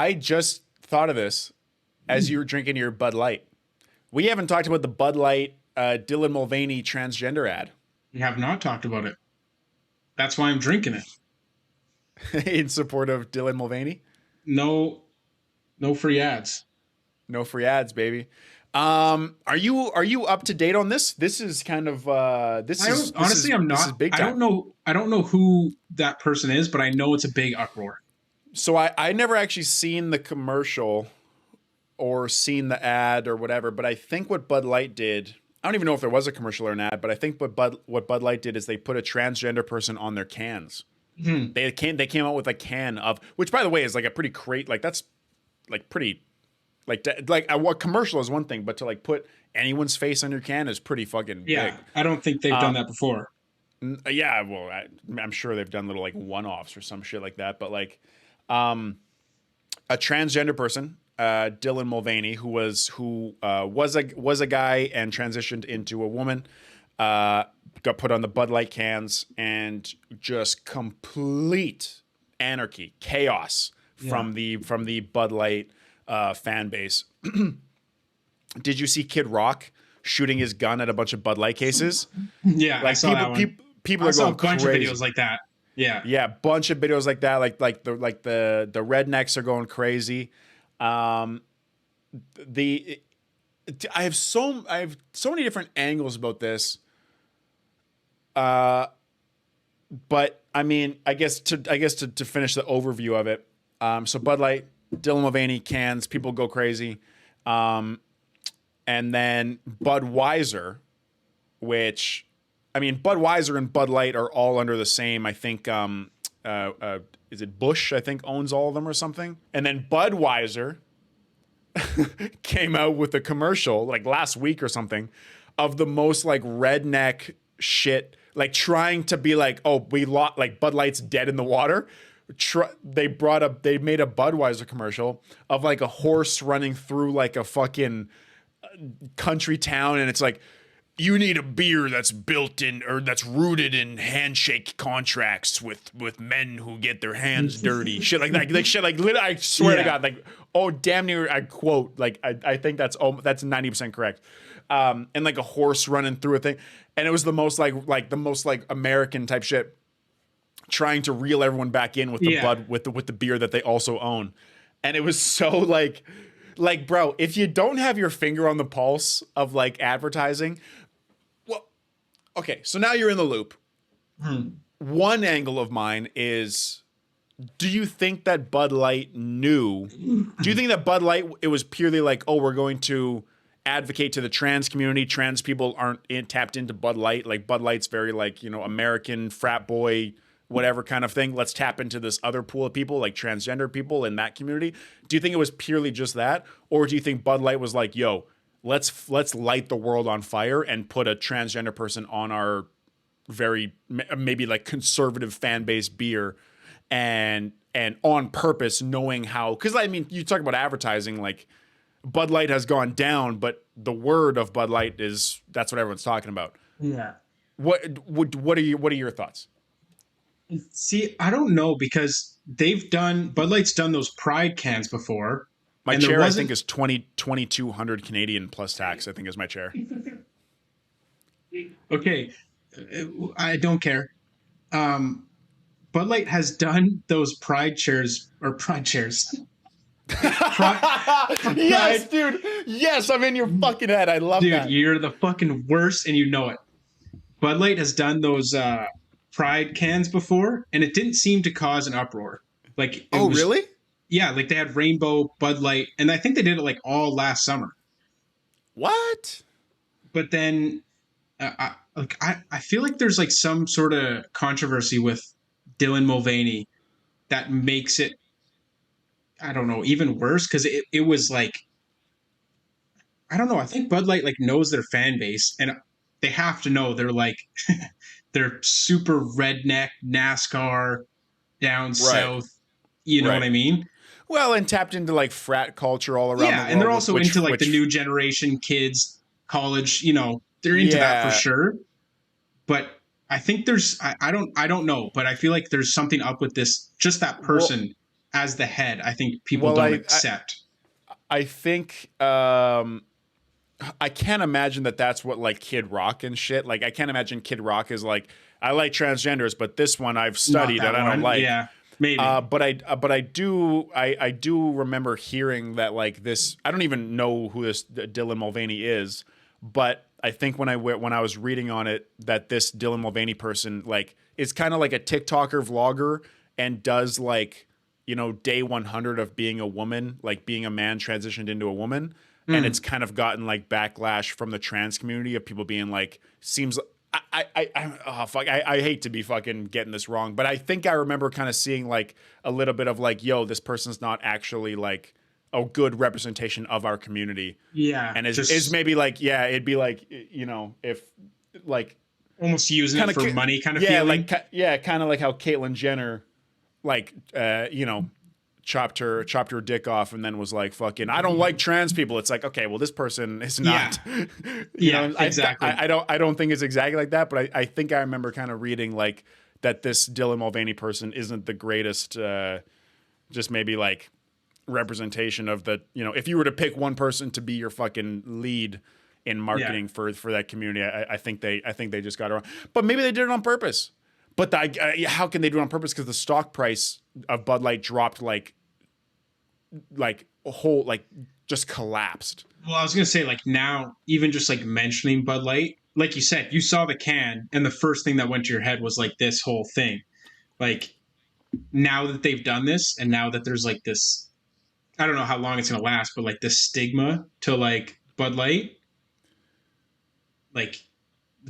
I just thought of this as you were drinking your Bud Light. We haven't talked about the Bud Light Dylan Mulvaney transgender ad We have not talked about it. That's why I'm drinking it. in support of Dylan Mulvaney. No, no free ads. No free ads, baby. Are you up to date on this? This is kind of I don't honestly. I'm this is not. big I don't time. know. I don't know who that person is, but I know it's a big uproar. So I never actually seen the commercial or seen the ad or whatever, but I think what Bud Light did, I don't even know if there was a commercial or an ad, but I think what Bud Light did is they put a transgender person on their cans. Hmm. They came out with a can of, which by the way is like a pretty like that's like pretty like what commercial is one thing, but to like put anyone's face on your can is pretty fucking big. Yeah, I don't think they've done Um, that before. yeah, well, I'm sure they've done little like one-offs or some shit like that, but like um, a transgender person, Dylan Mulvaney, who was a guy and transitioned into a woman, got put on the Bud Light cans and just complete anarchy, chaos Yeah. from the Bud Light fan base. Did you see Kid Rock shooting his gun at a bunch of Bud Light cases? Yeah, I Like saw that one. people I are saw a going bunch of crazy. videos like that. Yeah. Yeah, bunch of videos like that. Like the rednecks are going crazy. Um, the I have so many different angles about this. Uh, but I mean, I guess to finish the overview of it. So Bud Light, Dylan Mulvaney cans, people go crazy. Um, and then Budweiser, which I mean, Budweiser and Bud Light are all under the same. I think is it Bush? I think owns all of them or something. And then Budweiser came out with a commercial like last week or something of the most like redneck shit, like trying to be like, oh, we lost, like Bud Light's dead in the water. They made a Budweiser commercial of like a horse running through like a fucking country town, and it's like, you need a beer that's built in or that's rooted in handshake contracts with men who get their hands dirty, shit like that, like shit like I swear to Yeah. God, like, oh, damn near I quote, like I think that's 90% correct. And like a horse running through a thing, and it was the most American type shit, trying to reel everyone back in with the Yeah. bud with the beer that they also own. And it was so like bro, if you don't have your finger on the pulse of like advertising, well, okay, so now you're in the loop. Hmm. One angle of mine is, do you think that Bud Light knew? Do you think that Bud Light, it was purely like, oh, we're going to advocate to the trans community. Trans people aren't tapped into Bud Light. Like Bud Light's very like, American frat boy, whatever kind of thing. Let's tap into this other pool of people, like transgender people in that community. Do you think it was purely just that? Or do you think Bud Light was like, yo, let's light the world on fire and put a transgender person on our very maybe like conservative fan base beer, and on purpose, knowing how, because I mean, you talk about advertising, like Bud Light has gone down, but the word of Bud Light is, that's what everyone's talking about. Yeah. What are your thoughts? See, I don't know because Bud Light's done those Pride cans before, My and there chair, I think, wasn't. is 2,200 Canadian plus tax. I think is my chair. Okay, I don't care. Um, Bud Light has done those Pride chairs or Pride chairs. Yes, Pride, dude. Yes, I'm in your fucking head. I love dude, that. you're the fucking worst, and you know it. Bud Light has done those Pride cans before, and it didn't seem to cause an uproar. Like it Oh, was, really? yeah, like they had Rainbow Bud Light, and I think they did it like all last summer. What? But then, I feel like there's like some sort of controversy with Dylan Mulvaney that makes it, I don't know, even worse because it was like, I don't know. I think Bud Light like knows their fan base, and they have to know they're like they're super redneck NASCAR down Right. south. You know what Right. I mean? Well, and tapped into like frat culture all around the Yeah, and they're world, with also into like the which new generation kids, college. They're into that for yeah. sure. But I think I don't know, but I feel like there's something up with this. Just that Well, person. as the head, I think people Well, don't accept. I think I can't imagine that that's what like Kid Rock and shit. Like I can't imagine Kid Rock is like, I like transgenders, but this one I've Not studied and that I don't one. like. Yeah, maybe. But I do remember hearing that like this. I don't even know who this Dylan Mulvaney is, but I think when I was reading on it that this Dylan Mulvaney person like is kind of like a TikToker vlogger and does like, you know, day 100 of being a woman, like being a man transitioned into a woman. And it's Mm. kind of gotten like backlash from the trans community of people being like, seems oh fuck, I hate to be fucking getting this wrong, but I think I remember kind of seeing like a little bit of like, yo, this person's not actually like a good representation of our community. Yeah, And is just maybe like, yeah, it'd be like, you know, if like almost using kind it of for money kind of yeah, feeling. like yeah, kind of like how Caitlyn Jenner like you know, chopped her dick off and then was like fucking I don't like trans people. It's like, okay, well this person is Yeah, not you yeah, know, exactly. I don't think it's exactly like that, but I think I remember kind of reading like that this Dylan Mulvaney person isn't the greatest just maybe like representation of the, you know, if you were to pick one person to be your fucking lead in Yeah. marketing for that community, I think they just got it wrong. But maybe they did it on purpose. But how can they do it on purpose? Because the stock price of Bud Light dropped like a whole like just collapsed. Well, I was gonna say like now, even just like mentioning Bud Light, like you said, you saw the can, and the first thing that went to your head was like this whole thing. Like now that they've done this, and now that there's like this, I don't know how long it's gonna last, but like this stigma to like Bud Light, like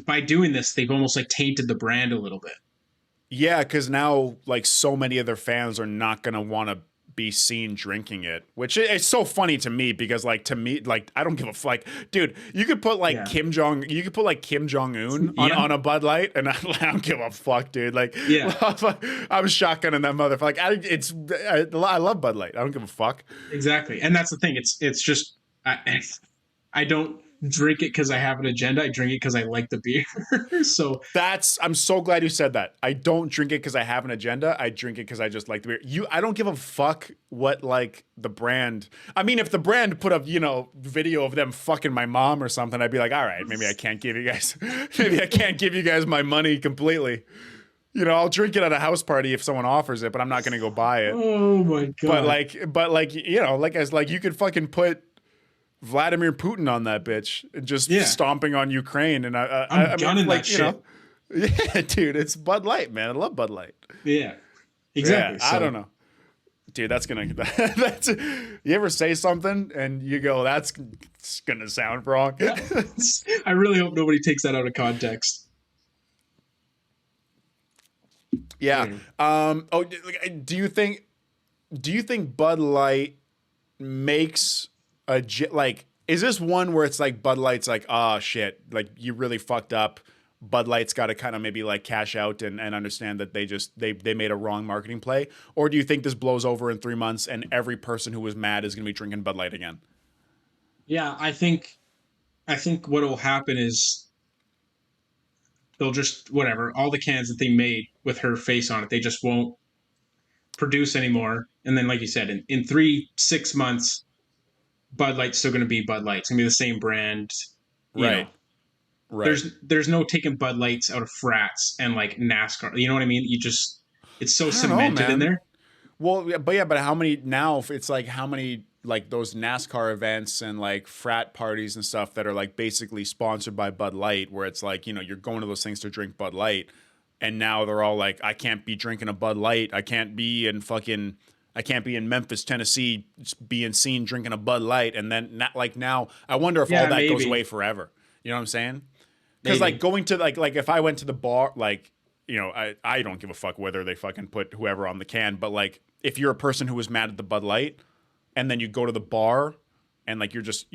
by doing this, they've almost like tainted the brand a little bit. Yeah, because now like so many of their fans are not gonna want to be seen drinking it, which it's so funny to me because like to me like I don't give a fuck. Like, dude, you could put like Yeah. you could put like Kim Jong Un on Yeah. a Bud Light, and I don't give a fuck, dude. Like, Yeah. I'm shotgunning that motherfucker. Like, I love Bud Light. I don't give a fuck. Exactly. And that's the thing. It's just I don't drink it because I have an agenda. I drink it because I like the beer. So I'm so glad you said that. I don't drink it because I have an agenda. I drink it because I just like the beer. I don't give a fuck what like the brand. I mean, if the brand put up, you know, video of them fucking my mom or something, I'd be like, all right, maybe I can't give you guys, maybe I can't give you guys my money completely. You know, I'll drink it at a house party if someone offers it, but I'm not gonna go buy it. oh my god. But like, you know, like as like you could fucking put Vladimir Putin on that bitch, just Yeah. stomping on Ukraine, and I'm I mean, gunning like that you shit. know, yeah, dude, it's Bud Light, man. I love Bud Light. Yeah. Yeah, Exactly. I So don't know, dude. That's gonna that's you ever say something and you go, that's gonna sound wrong. I really hope nobody takes that out of context. Yeah. Mm. Oh, do you think Bud Light makes like is this one where it's like Bud Light's like, oh shit, like you really fucked up. Bud Light's got to kind of maybe like cash out and understand that they made a wrong marketing play? Or do you think this blows over in 3 months and every person who was mad is going to be drinking Bud Light again? Yeah, I think what will happen is they'll just whatever, all the cans that they made with her face on it, they just won't produce anymore. And then like you said, in 3 6 months, Bud Light's still gonna be Bud Light. It's gonna be the same brand, you know. Right. Right. There's no taking Bud Lights out of frats and like NASCAR. You know what I mean? You just it's so I don't know, cemented in man. there. Well, but how many now? It's like how many like those NASCAR events and like frat parties and stuff that are like basically sponsored by Bud Light, where it's like, you know, you're going to those things to drink Bud Light, and now they're all like, I can't be drinking a Bud Light. I can't be in Memphis, Tennessee, being seen drinking a Bud Light, and then not, like now, I wonder if all Yeah, that goes maybe. away forever. You know what I'm saying? Because like Maybe. going to like if I went to the bar, like, you know, I don't give a fuck whether they fucking put whoever on the can, but like if you're a person who was mad at the Bud Light and then you go to the bar and like you just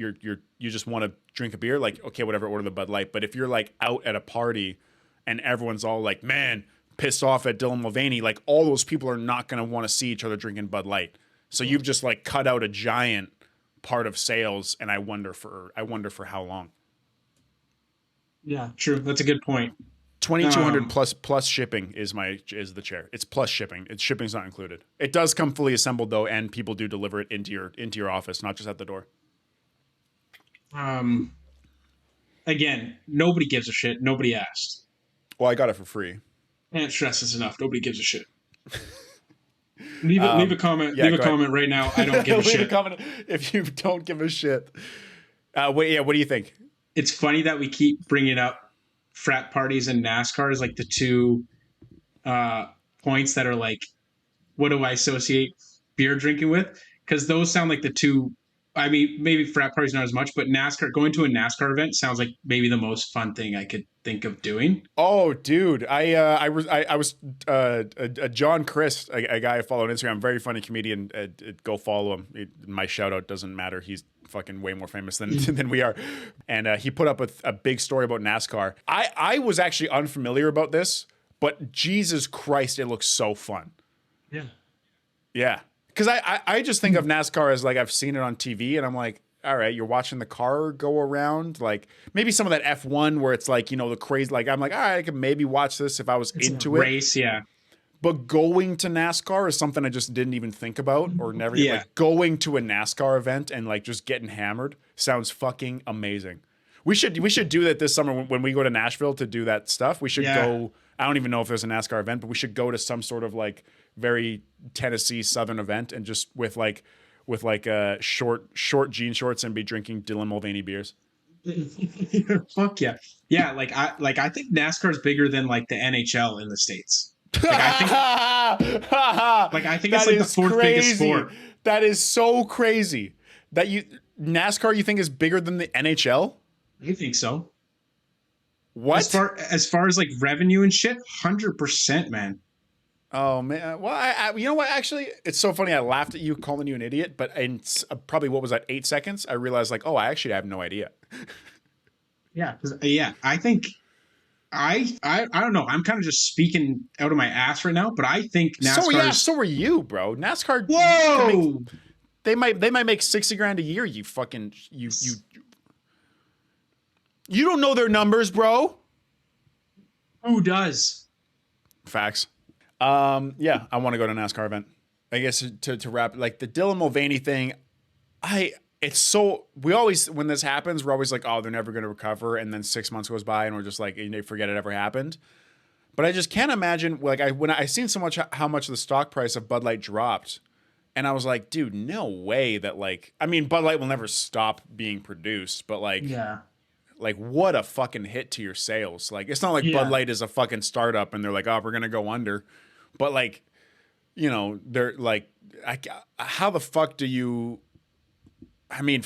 want to drink a beer, like okay, whatever, order the Bud Light. But if you're like out at a party and everyone's all like, man, pissed off at Dylan Mulvaney, like all those people are not going to want to see each other drinking Bud Light. So you've just like cut out a giant part of sales, and I wonder for how long. Yeah, true. That's a good point. $2,200 plus shipping is the chair. It's plus shipping. It's shipping's not included. It does come fully assembled though, and people do deliver it into your office, not just at the door. Again, nobody gives a shit. Nobody asked. Well, I got it for free. Can't stress this enough. Nobody gives a shit. Leave a comment. Leave a comment right now. I don't give a shit. Leave a comment if you don't give a shit. What do you think? It's funny that we keep bringing up frat parties and NASCAR as like the two points that are like, what do I associate beer drinking with? Because those sound like the two. I mean, maybe frat parties not as much, but NASCAR, going to a NASCAR event sounds like maybe the most fun thing I could think of doing. Oh, dude, I was John Christ, a guy I follow on Instagram, very funny comedian. Go follow him. My shout out doesn't matter. He's fucking way more famous than we are. And he put up a big story about NASCAR. I was actually unfamiliar about this, but Jesus Christ, it looks so fun. Yeah. Yeah. Because I just think of NASCAR as like I've seen it on TV and I'm like, all right, you're watching the car go around. Like maybe some of that F1 where it's like, the crazy, like I'm like, all right, I could maybe watch this if I was into it. Race, yeah. But going to NASCAR is something I just didn't even think about or never. Yeah. Like going to a NASCAR event and like just getting hammered sounds fucking amazing. We should do that this summer when we go to Nashville to do that stuff. We should go. I don't even know if there's a NASCAR event, but we should go to some sort of like very Tennessee Southern event and just with short jean shorts and be drinking Dylan Mulvaney beers. Fuck yeah. Yeah, I think NASCAR is bigger than like the NHL in the States. I think it's like the fourth biggest sport. That is so crazy. That NASCAR you think is bigger than the NHL? I think so. What? As far as like revenue and shit, 100%, man. Oh man, well, you know what? Actually, it's so funny. I laughed at you calling you an idiot, but in probably what was that 8 seconds, I realized like, oh, I actually have no idea. Yeah, I think I don't know. I'm kind of just speaking out of my ass right now, but I think NASCAR. So are you, bro? NASCAR. Whoa! They might make $60,000 a year. You fucking you. You don't know their numbers, bro. Who does? Facts. Yeah, I want to go to a NASCAR event. I guess to wrap, like the Dylan Mulvaney thing, we always, when this happens, we're always like, oh, they're never going to recover. And then 6 months goes by and we're just like, they forget it ever happened. But I just can't imagine, like when I seen so much, how much the stock price of Bud Light dropped. And I was like, dude, no way that Bud Light will never stop being produced, but like, yeah. Like, what a fucking hit to your sales. Like, it's not like Bud Light is a fucking startup and they're like, oh, we're going to go under. But, like, they're like, how the fuck do you... I mean,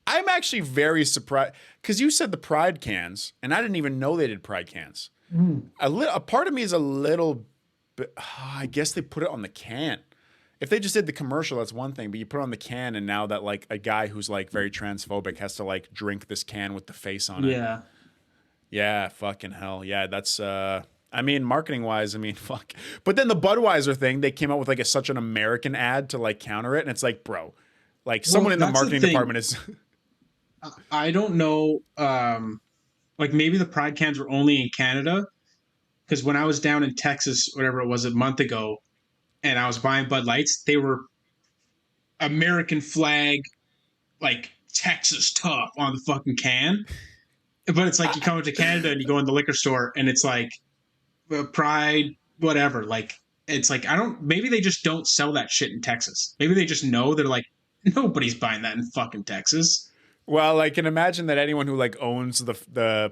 I'm actually very surprised. Because you said the Pride cans, and I didn't even know they did Pride cans. A part of me is a little bit... I guess they put it on the can. If they just did the commercial, that's one thing, but you put it on the can and now that like a guy who's like very transphobic has to like drink this can with the face on it. Yeah. Yeah, fucking hell. Yeah, that's marketing wise, fuck. But then the Budweiser thing, they came out with like such an American ad to like counter it, and it's like, bro, like someone in the marketing department is I don't know, like maybe the Pride cans were only in Canada, because when I was down in Texas, whatever it was, a month ago, and I was buying Bud Lights, they were American flag, like Texas tough on the fucking can. But it's like you come to Canada and you go in the liquor store and it's like Pride, whatever. Like, it's like, maybe they just don't sell that shit in Texas. Maybe they just know, they're like, nobody's buying that in fucking Texas. Well, I can imagine that anyone who like owns the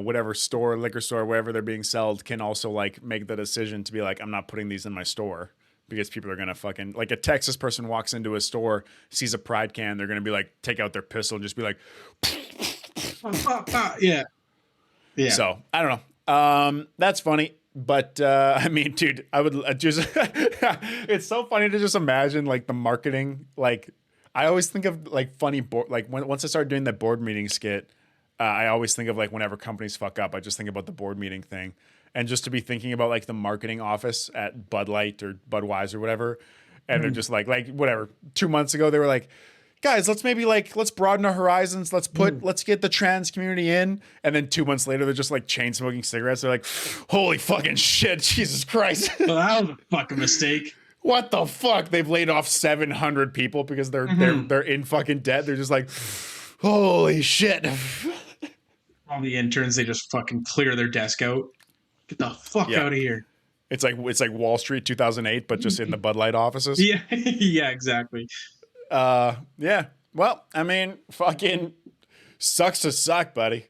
whatever store, liquor store, wherever they're being sold, can also like make the decision to be like, I'm not putting these in my store because people are going to fucking, like a Texas person walks into a store, sees a Pride can, they're going to be like, take out their pistol and just be like, yeah. Yeah. So I don't know. That's funny. But dude, I would just, it's so funny to just imagine like the marketing. Like I always think of like funny, once I started doing that board meeting skit, I always think of like whenever companies fuck up, I just think about the board meeting thing, and just to be thinking about like the marketing office at Bud Light or Budweiser or whatever. And they're just like whatever, 2 months ago, they were like, guys, let's broaden our horizons. Let's get the trans community in. And then 2 months later, they're just like chain smoking cigarettes. They're like, holy fucking shit, Jesus Christ. Well, that was a fucking mistake. What the fuck? They've laid off 700 people because they're in fucking debt. They're just like, holy shit. All the interns, they just fucking clear their desk out. Get the fuck out of here. It's like Wall Street 2008, but just in the Bud Light offices. Yeah, yeah, exactly. Yeah. Well, I mean, fucking sucks to suck, buddy.